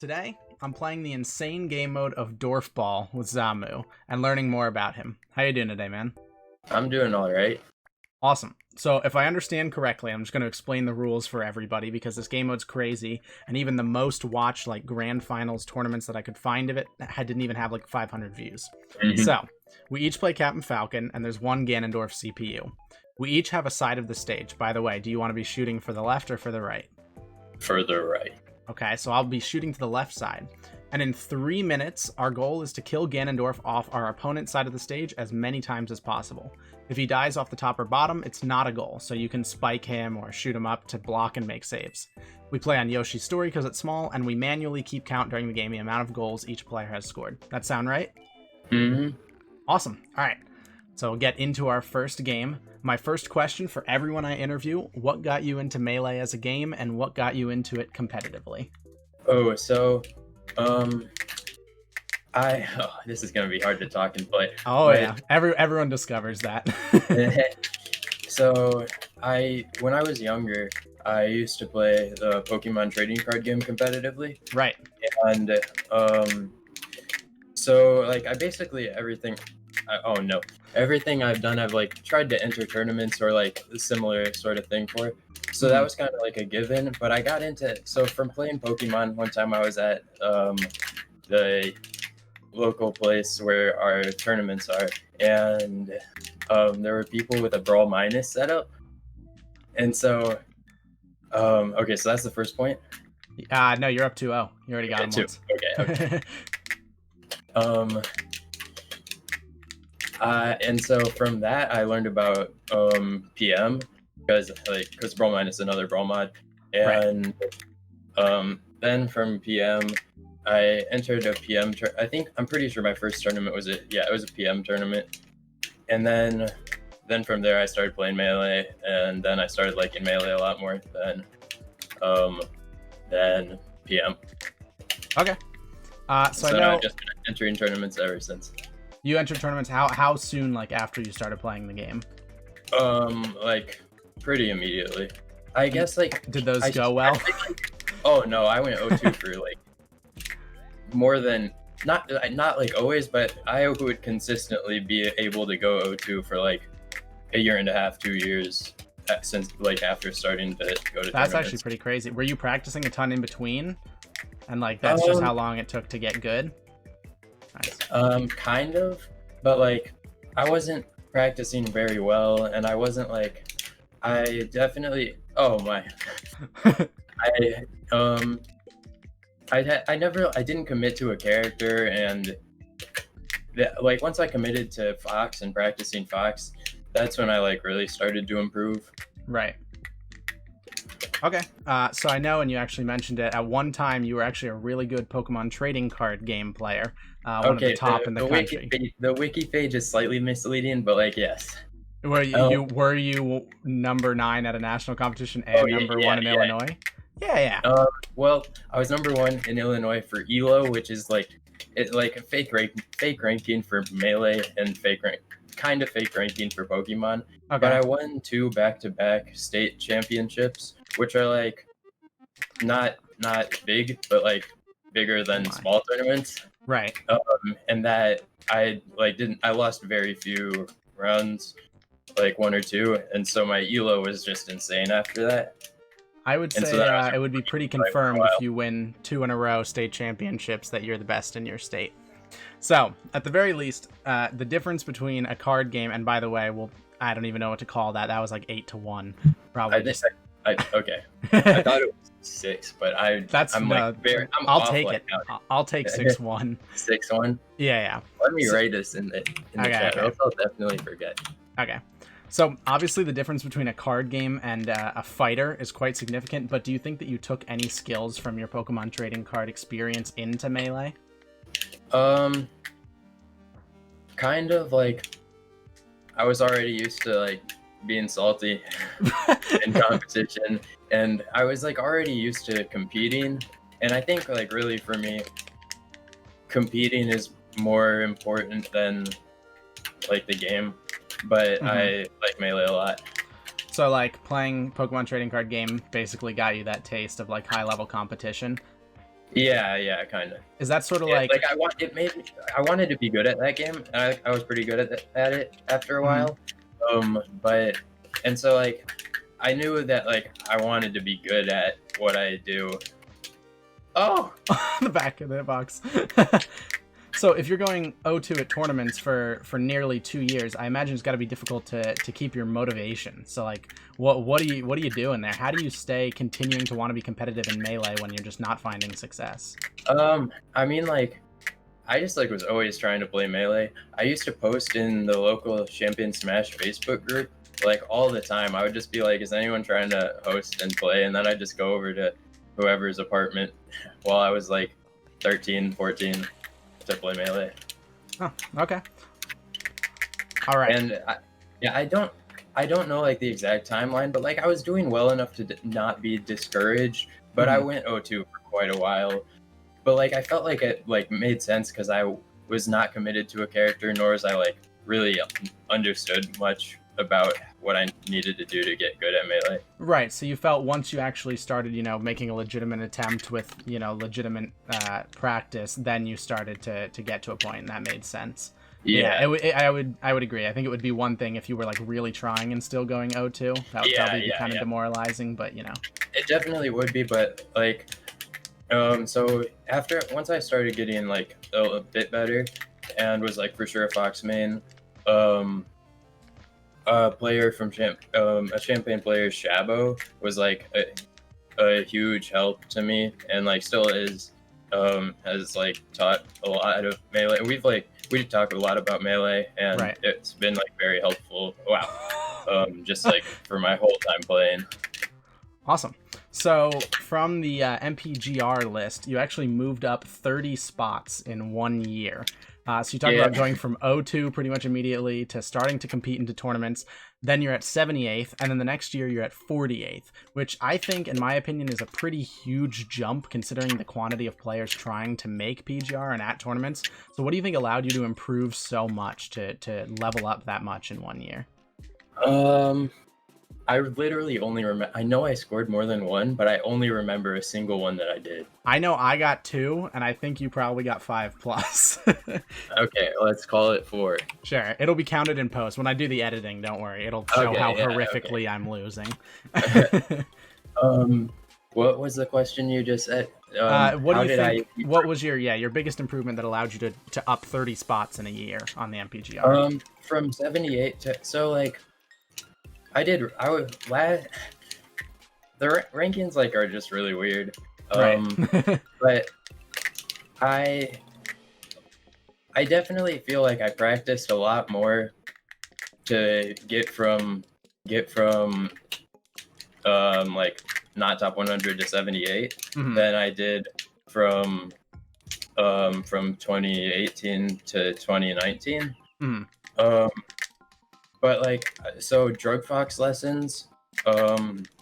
Today, I'm playing the insane game mode of Dorf Ball with Zamu and learning more about him. How you doing today, man? I'm doing all right. Awesome. So if I understand correctly, I'm just going to explain the rules for everybody because this game mode's crazy, and even the most watched like grand finals tournaments that I could find of it didn't even have like 500 views. So we each play Captain Falcon, and there's one Ganondorf CPU. We each have a side of the stage. By the way, do you want to be shooting for the left or for the right? For the right. Okay, so I'll be shooting to the left side. And in 3 minutes, our goal is to kill Ganondorf off our opponent's side of the stage as many times as possible. If he dies off the top or bottom, it's not a goal, so you can spike him or shoot him up to block and make saves. We play on Yoshi's story because it's small, and we manually keep count during the game the amount of goals each player has scored. That sound right? Mm-hmm. Awesome. All right, so we'll get into our first game. My first question for everyone I interview: what got you into Melee as a game, and what got you into it competitively? This is gonna be hard to talk and play. Oh yeah, everyone discovers that. So when I was younger, I used to play the Pokemon trading card game competitively. Right. And so like I basically everything I've done, I've like tried to enter tournaments or like a similar sort of thing for. So that was kind of like a given, but I got into, so from playing Pokemon, one time I was at the local place where our tournaments are, and there were people with a Brawl Minus setup. And so, okay, so that's the first point. No, you're up 2-0. You already got him once. Okay. And so from that, I learned about PM because Brawl Minus is another Brawl mod, and then from PM, I entered a PM. I'm pretty sure my first tournament was it was a PM tournament, and then from there I started playing Melee, and then I started liking Melee a lot more than PM. Okay. So I know I've just been entering tournaments ever since. You entered tournaments how soon, like after you started playing the game? Like pretty immediately. I guess like did those go well? Oh no, I went 0-2 for like more than not like always, but I would consistently be able to go 0-2 for like a year and a half, 2 years since like after starting to go to. That's actually pretty crazy. Were you practicing a ton in between? And like that's just how long it took to get good? Nice. Kind of, but like I wasn't practicing very well, and I wasn't like I definitely I didn't commit to a character, and like once I committed to Fox and practicing Fox, that's when I like really started to improve. Right. Okay, so I know, and you actually mentioned it, at one time you were actually a really good Pokemon trading card game player, one of the top in the country. The wiki page is slightly misleading, but like, yes. Were you number 9 at a national competition and number 1 in Illinois? Yeah. Well, I was number 1 in Illinois for ELO, which is like a fake ranking for Melee and kind of fake ranking for Pokemon. Okay. But I won 2 back-to-back state championships, which are like not big, but like bigger than small tournaments. Right. And that I lost very few rounds, like 1 or 2, and so my ELO was just insane after that. I would say it would be pretty confirmed if you win 2 in a row state championships that you're the best in your state. So, at the very least, the difference between a card game, and by the way, I don't even know what to call that. That was like 8-1, probably. Okay. I thought it was 6, but I'll take it. I'll take 6-1. 6-1? Yeah. Let me write this in the chat, or else I'll definitely forget. Okay. So, obviously, the difference between a card game and a fighter is quite significant, but do you think that you took any skills from your Pokemon trading card experience into Melee? Kind of, like, I was already used to, like, being salty in competition, and I was, like, already used to competing, and I think, like, really for me, competing is more important than, like, the game, but I like Melee a lot. So, like, playing Pokemon trading card game basically got you that taste of, like, high-level competition? Yeah, kind of. Is that sort of Yeah, like, like I wanted to be good at that game, and I was pretty good at it after a mhm. while. But and so like I knew that like I wanted to be good at what I do. Oh, The back of the box? So if you're going 0-2 at tournaments for nearly 2 years, I imagine it's got to be difficult to keep your motivation. So like, what are you doing there? How do you stay continuing to want to be competitive in Melee when you're just not finding success? I mean like I just like was always trying to play Melee. I used to post in the local Champion Smash Facebook group like all the time. I would just be like, is anyone trying to host and play? And then I'd just go over to whoever's apartment while I was like 13, 14 to play Melee. Oh, okay. All right. And yeah, I don't know like the exact timeline, but like I was doing well enough to not be discouraged. But I went 0-2 for quite a while. But like I felt like it like made sense because I was not committed to a character, nor was I like really understood much about what I needed to do to get good at Melee. Right. So you felt once you actually started, making a legitimate attempt with, legitimate practice, then you started to get to a point, and that made sense. Yeah, I would agree. I think it would be one thing if you were like really trying and still going 0-2. That would probably be kind of demoralizing, but it definitely would be. But like, so once I started getting like a bit better, and was like for sure a Fox main, a player from a Champagne player, Shabo, was like a huge help to me, and like still is. Has like taught a lot of Melee. We talk a lot about Melee, and right. it's been like very helpful. Wow. Just like for my whole time playing. Awesome. So from the MPGR list, you actually moved up 30 spots in 1 year. So you talk about going from 0-2 pretty much immediately to starting to compete into tournaments. Then you're at 78th, and then the next year you're at 48th, which I think, in my opinion, is a pretty huge jump considering the quantity of players trying to make PGR and at tournaments. So what do you think allowed you to improve so much to level up that much in 1 year? I literally only remember. I know I scored more than one, but I only remember a single one that I did. I know I got 2, and I think you probably got 5+. Okay, let's call it 4. Sure, it'll be counted in post. When I do the editing, don't worry. It'll show how horrifically I'm losing. What was the question you just said? What do you think? What was your biggest improvement that allowed you to up 30 spots in a year on the MPGR? From 78 to the rankings like are just really weird. Right. But I definitely feel like I practiced a lot more to get from like not top 100 to 78 than I did from 2018 to 2019. But like, so Drug Fox lessons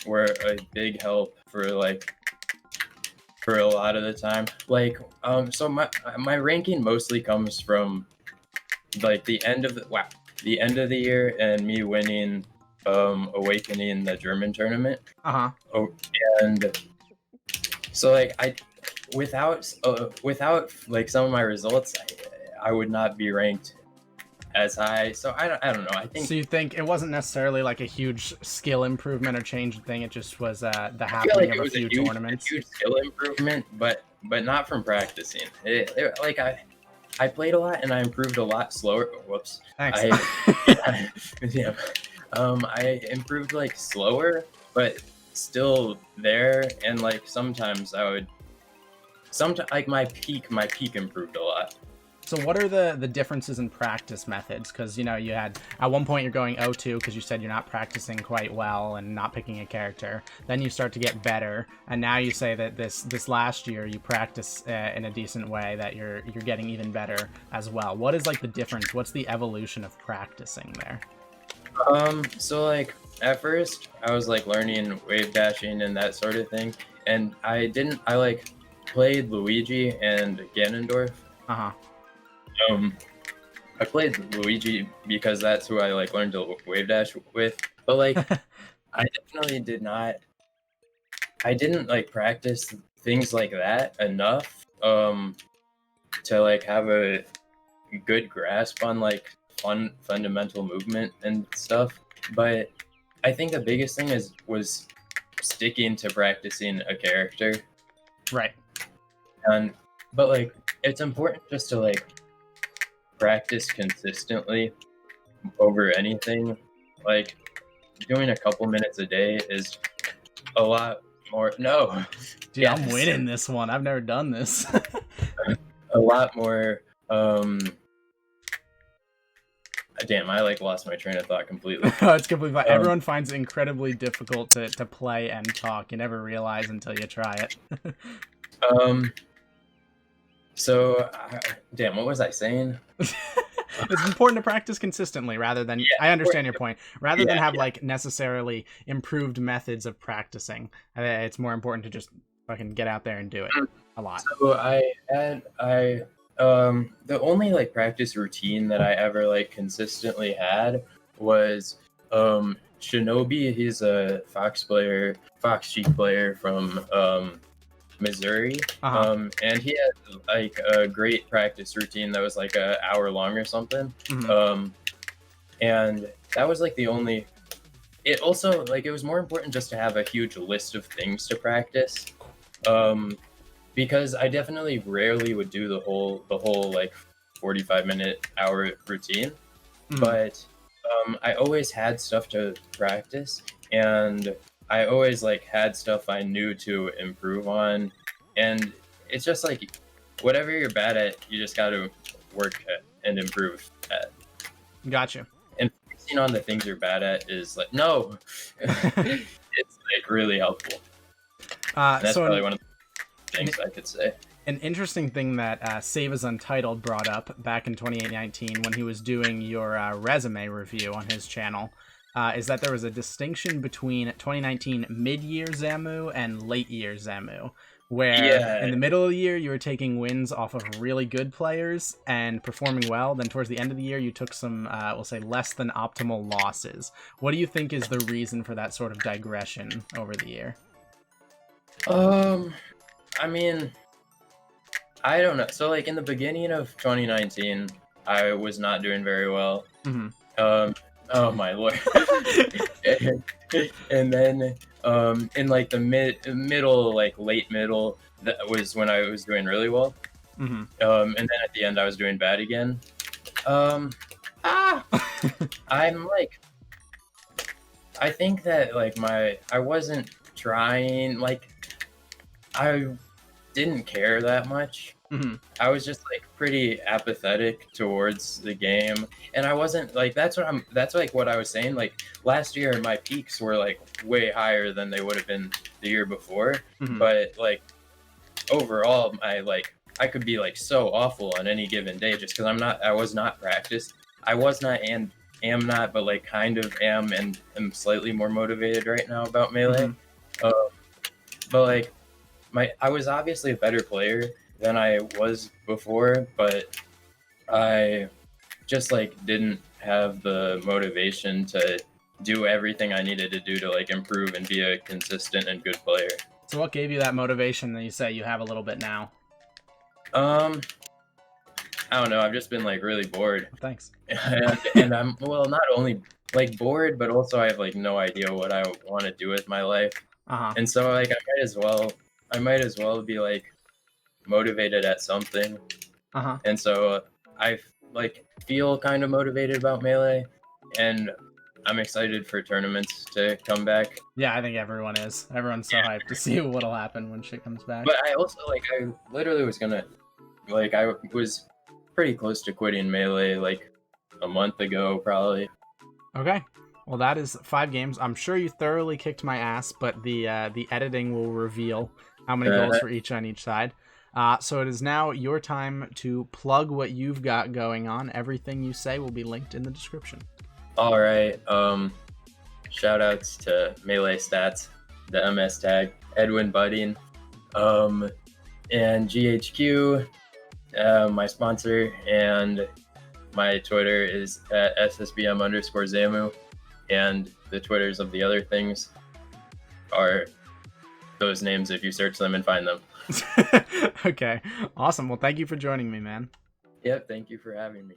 were a big help for a lot of the time. Like, so my ranking mostly comes from like the end of the year and me winning Awakening, the German tournament. And so like without like some of my results, I would not be ranked as high. So I don't know. I think. So you think it wasn't necessarily like a huge skill improvement or change thing? It just was the happening of a few tournaments. Huge skill improvement, but not from practicing. I played a lot and I improved a lot slower. Whoops. Thanks. I improved like slower, but still there. And like sometimes like my peak improved a lot. So what are the differences in practice methods? Because, you had at one point you're going 0-2 because you said you're not practicing quite well and not picking a character. Then you start to get better. And now you say that this last year you practice in a decent way, that you're getting even better as well. What is like the difference? What's the evolution of practicing there? So like at first I was like learning wave dashing and that sort of thing. And I like played Luigi and Ganondorf. I played Luigi because that's who I like learned to wave dash with. But like, I definitely didn't like practice things like that enough to like have a good grasp on like fundamental movement and stuff. But I think the biggest thing was sticking to practicing a character. Right. But like it's important just to like practice consistently over anything. Like doing a couple minutes a day is a lot more. No, Dude, I'm winning this one. I've never done this. a lot more. Damn, I like lost my train of thought completely. It's completely fine. Everyone finds it incredibly difficult to play and talk. You never realize until you try it. So, damn, what was I saying? It's important to practice consistently rather than, I understand your point, rather than have like necessarily improved methods of practicing. It's more important to just fucking get out there and do it a lot. So the only like practice routine that I ever like consistently had was Shinobi. He's a fox sheep player from Missouri. And he had like a great practice routine that was like an hour long or something. And that was like the only. It also like it was more important just to have a huge list of things to practice. Because I definitely rarely would do the whole like 45-minute hour routine, but I always had stuff to practice, and I always like had stuff I knew to improve on, and it's just like whatever you're bad at, you just got to work at and improve at. Gotcha. And focusing on the things you're bad at is like it's like really helpful. That's probably one of the things I could say. An interesting thing that Save as Untitled brought up back in 2019 when he was doing your resume review on his channel is that there was a distinction between 2019 mid-year Zamu and late-year Zamu, where in the middle of the year you were taking wins off of really good players and performing well. Then towards the end of the year you took some, we'll say, less than optimal losses. What do you think is the reason for that sort of digression over the year? I mean, I don't know. So, like, in the beginning of 2019, I was not doing very well. Oh my lord. And then, in like the middle, like late middle, that was when I was doing really well. And then at the end, I was doing bad again. I'm like, I think that like I wasn't trying, like, I didn't care that much. I was just like pretty apathetic towards the game, and I wasn't like that's like what I was saying. Like last year, my peaks were like way higher than they would have been the year before. But like overall, I could be like so awful on any given day just because I was not practiced. I was not and am not, but like kind of am and am slightly more motivated right now about Melee. But like I was obviously a better player than I was before, but I just like didn't have the motivation to do everything I needed to do to like improve and be a consistent and good player. So what gave you that motivation that you say you have a little bit now? I don't know. I've just been like really bored. Thanks. and I'm not only like bored, but also I have like no idea what I want to do with my life. And so like I might as well be like motivated at something. And so I like feel kind of motivated about Melee, and I'm excited for tournaments to come back. Yeah, I think everyone is. Everyone's so hyped to see what'll happen when shit comes back. But I also I literally was gonna I was pretty close to quitting Melee like a month ago probably. Okay. Well, that is 5 games. I'm sure you thoroughly kicked my ass, but the editing will reveal how many goals for each on each side. So it is now your time to plug what you've got going on. Everything you say will be linked in the description. All right. Shout outs to Melee Stats, the MS tag, Edwin Budding, and GHQ, my sponsor, and my Twitter is at SSBM_Zamu, and the Twitters of the other things are those names if you search them and find them. Okay, awesome. Well, thank you for joining me, man. Yep, thank you for having me.